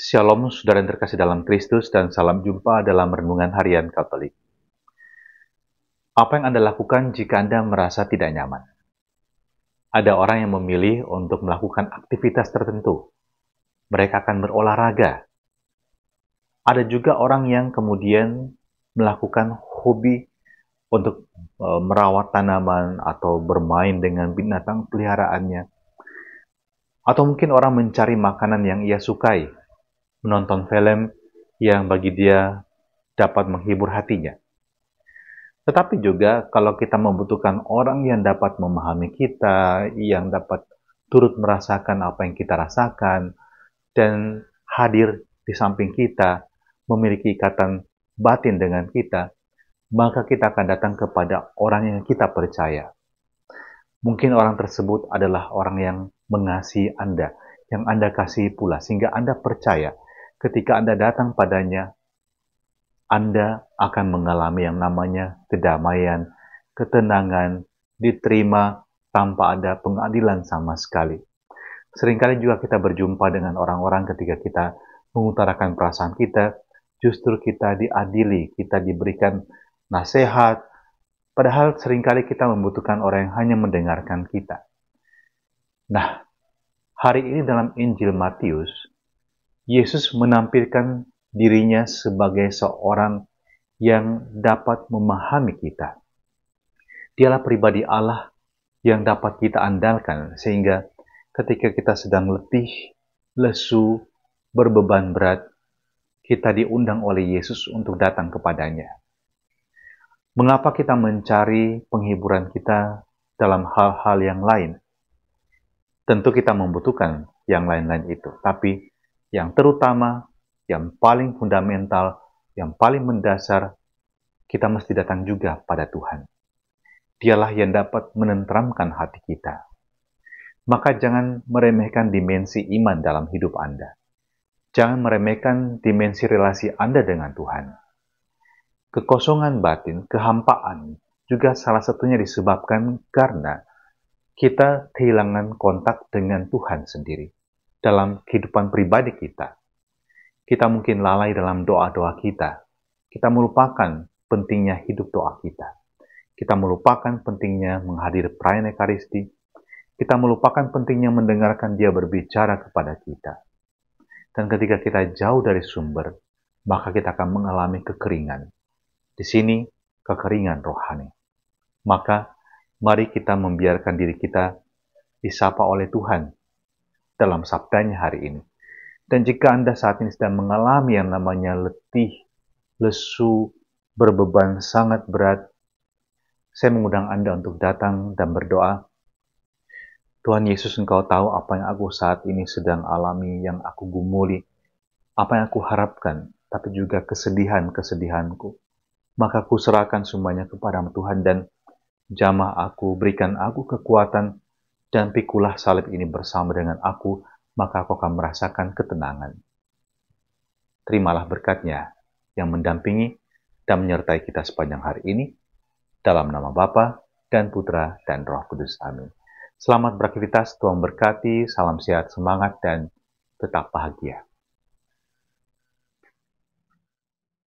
Shalom saudara yang terkasih dalam Kristus dan salam jumpa dalam Renungan Harian Katolik. Apa yang Anda lakukan jika Anda merasa tidak nyaman? Ada orang yang memilih untuk melakukan aktivitas tertentu. Mereka akan berolahraga. Ada juga orang yang kemudian melakukan hobi untuk merawat tanaman atau bermain dengan binatang peliharaannya. Atau mungkin orang mencari makanan yang ia sukai, menonton film yang bagi dia dapat menghibur hatinya. Tetapi juga kalau kita membutuhkan orang yang dapat memahami kita, yang dapat turut merasakan apa yang kita rasakan, dan hadir di samping kita, memiliki ikatan batin dengan kita, maka kita akan datang kepada orang yang kita percaya. Mungkin orang tersebut adalah orang yang mengasihi Anda, yang Anda kasihi pula, sehingga Anda percaya ketika Anda datang padanya, Anda akan mengalami yang namanya kedamaian, ketenangan, diterima tanpa ada pengadilan sama sekali. Seringkali juga kita berjumpa dengan orang-orang ketika kita mengutarakan perasaan kita, justru kita diadili, kita diberikan nasihat, padahal seringkali kita membutuhkan orang yang hanya mendengarkan kita. Nah, hari ini dalam Injil Matius, Yesus menampilkan dirinya sebagai seorang yang dapat memahami kita. Dialah pribadi Allah yang dapat kita andalkan, sehingga ketika kita sedang letih, lesu, berbeban berat, kita diundang oleh Yesus untuk datang kepadanya. Mengapa kita mencari penghiburan kita dalam hal-hal yang lain? Tentu kita membutuhkan yang lain-lain itu, tapi yang terutama, yang paling fundamental, yang paling mendasar, kita mesti datang juga pada Tuhan. Dialah yang dapat menenteramkan hati kita. Maka jangan meremehkan dimensi iman dalam hidup Anda. Jangan meremehkan dimensi relasi Anda dengan Tuhan. Kekosongan batin, kehampaan, juga salah satunya disebabkan karena kita kehilangan kontak dengan Tuhan sendiri dalam kehidupan pribadi kita. Kita mungkin lalai dalam doa-doa kita. Kita melupakan pentingnya hidup doa kita. Kita melupakan pentingnya menghadiri perayaan Ekaristi. Kita melupakan pentingnya mendengarkan Dia berbicara kepada kita. Dan ketika kita jauh dari sumber, maka kita akan mengalami kekeringan. Di sini, kekeringan rohani. Maka, mari kita membiarkan diri kita disapa oleh Tuhan dalam sabdanya hari ini. Dan jika Anda saat ini sedang mengalami yang namanya letih, lesu, berbeban sangat berat, saya mengundang Anda untuk datang dan berdoa. Tuhan Yesus, Engkau tahu apa yang aku saat ini sedang alami, yang aku gumuli, apa yang aku harapkan, tapi juga kesedihan-kesedihanku. Maka aku serahkan semuanya kepada Tuhan dan jamah aku, berikan aku kekuatan, dan pikulah salib ini bersama dengan aku, maka aku akan merasakan ketenangan. Terimalah berkat-Nya yang mendampingi dan menyertai kita sepanjang hari ini, dalam nama Bapa dan Putra dan Roh Kudus. Amin. Selamat beraktivitas, Tuhan berkati, salam sehat, semangat, dan tetap bahagia.